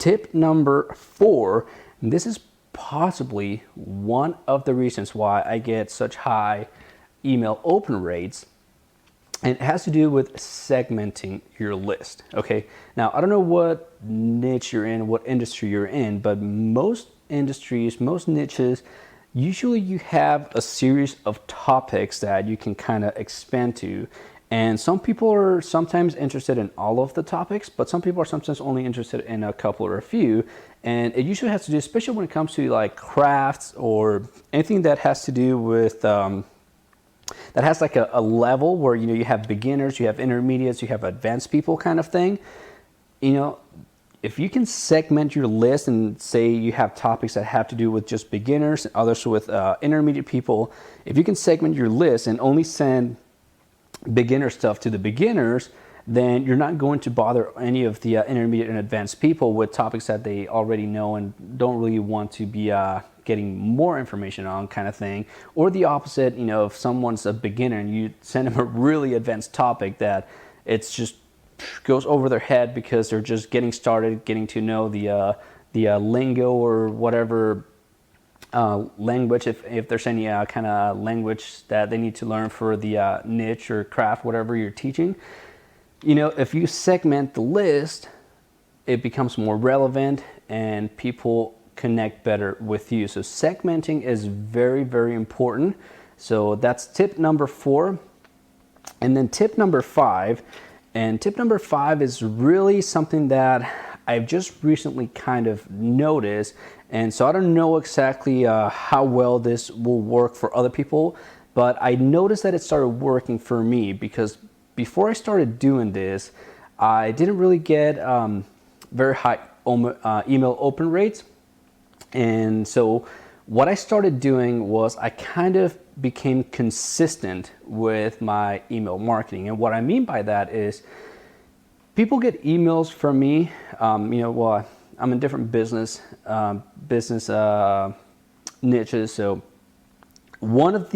tip number 4, and this is possibly one of the reasons why I get such high email open rates, and it has to do with segmenting your list. Okay, now I don't know what niche you're in, what industry you're in, but most industries, most niches, usually you have a series of topics that you can kind of expand to. And some people are sometimes interested in all of the topics, but some people are sometimes only interested in a couple or a few. And it usually has to do, especially when it comes to like crafts or anything that has to do with, that has like a level where, you know, you have beginners, you have intermediates, you have advanced people kind of thing. You know, if you can segment your list and say you have topics that have to do with just beginners and others with intermediate people, if you can segment your list and only send beginner stuff to the beginners, then you're not going to bother any of the intermediate and advanced people with topics that they already know and don't really want to be getting more information on kind of thing. Or the opposite, you know, if someone's a beginner and you send them a really advanced topic that it's just goes over their head because they're just getting started, getting to know the lingo or whatever language, if there's any kind of language that they need to learn for the niche or craft, whatever you're teaching. You know, if you segment the list, it becomes more relevant and people connect better with you. So segmenting is very, very important. So that's tip number 4. And then tip number 5. And tip number 5 is really something that I've just recently kind of noticed. And so I don't know exactly how well this will work for other people, but I noticed that it started working for me because before I started doing this, I didn't really get very high email open rates. And so what I started doing was I kind of became consistent with my email marketing. And what I mean by that is people get emails from me, you know, well, I'm in different business niches. So one of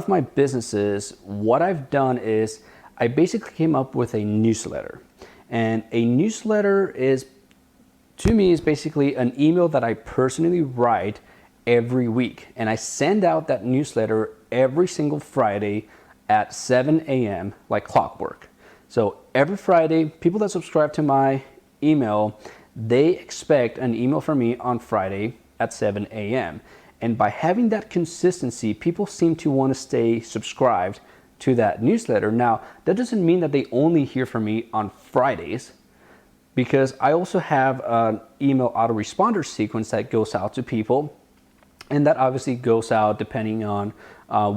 my businesses, what I've done is I basically came up with a newsletter. And a newsletter is, to me, is basically an email that I personally write every week. And I send out that newsletter every single Friday at 7 a.m. like clockwork. So every Friday, people that subscribe to my email, they expect an email from me on Friday at 7 a.m. And by having that consistency, people seem to want to stay subscribed to that newsletter. Now, that doesn't mean that they only hear from me on Fridays, because I also have an email autoresponder sequence that goes out to people. And that obviously goes out depending on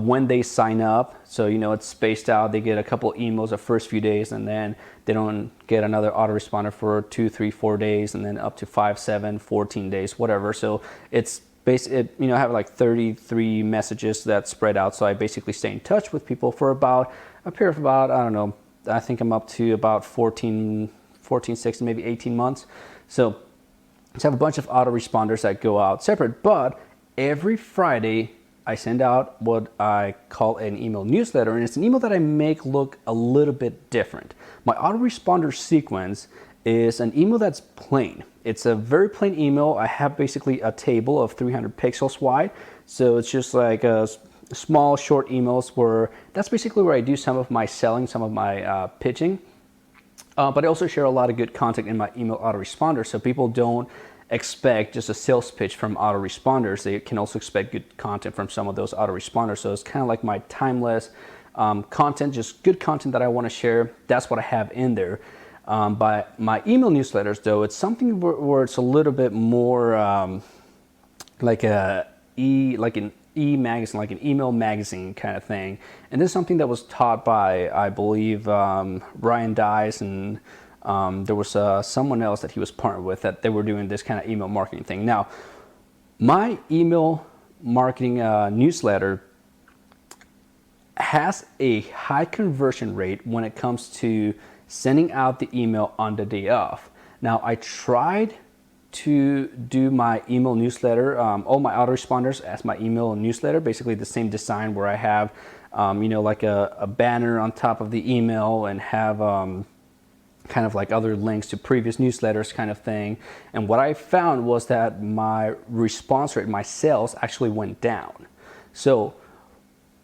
when they sign up. So, you know, it's spaced out. They get a couple emails the first few days, and then they don't get another autoresponder for 2, 3, 4 days, and then up to 5, 7, 14 days, whatever. So it's you know, I have like 33 messages that spread out. So I basically stay in touch with people for about a period of about, I don't know, I think I'm up to about 14, 16, maybe 18 months. So I have a bunch of autoresponders that go out separate, but every Friday, I send out what I call an email newsletter, and it's an email that I make look a little bit different. My autoresponder sequence is an email that's plain. It's a very plain email. I have basically a table of 300 pixels wide, so it's just like a small, short emails where that's basically where I do some of my selling, some of my pitching. But I also share a lot of good content in my email autoresponder, so people don't expect just a sales pitch from autoresponders. They can also expect good content from some of those autoresponders. So it's kind of like my timeless content, just good content that I want to share. That's what I have in there. But my email newsletters, though, it's something where it's a little bit more like an e-magazine, like an email magazine kind of thing. And this is something that was taught by, I believe, Ryan Dice, and there was someone else that he was partnered with that they were doing this kind of email marketing thing. Now, my email marketing newsletter has a high conversion rate when it comes to sending out the email on the day of. Now, I tried to do my email newsletter, all my autoresponders as my email newsletter, basically the same design where I have, you know, like a banner on top of the email and have kind of like other links to previous newsletters kind of thing. And what I found was that my response rate, my sales actually went down. So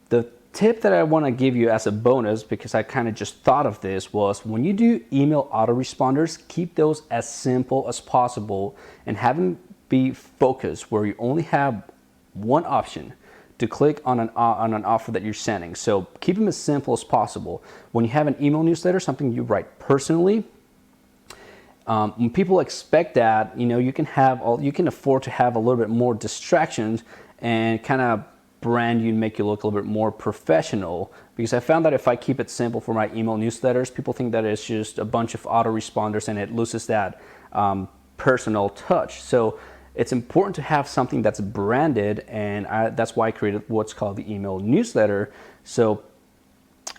the tip that I want to give you as a bonus, because I kind of just thought of this, was when you do email autoresponders, keep those as simple as possible and have them be focused where you only have one option to click on an offer that you're sending. So keep them as simple as possible. When you have an email newsletter, something you write personally, when people expect that, you can afford to have a little bit more distractions and kind of brand you and make you look a little bit more professional. Because I found that if I keep it simple for my email newsletters, people think that it's just a bunch of autoresponders and it loses that personal touch. So it's important to have something that's branded, and that's why I created what's called the email newsletter. So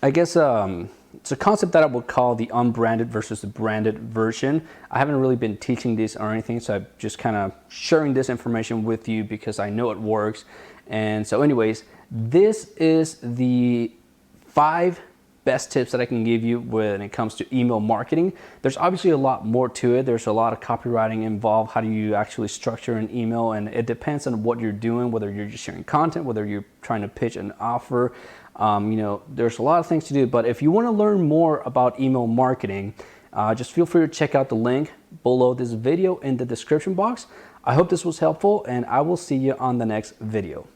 I guess it's a concept that I would call the unbranded versus the branded version. I haven't really been teaching this or anything, so I'm just kind of sharing this information with you because I know it works. And so anyways, this is the 5 best tips that I can give you when it comes to email marketing. There's obviously a lot more to it. There's a lot of copywriting involved. How do you actually structure an email? And it depends on what you're doing, whether you're just sharing content, whether you're trying to pitch an offer. There's a lot of things to do. But if you want to learn more about email marketing, just feel free to check out the link below this video in the description box. I hope this was helpful, and I will see you on the next video.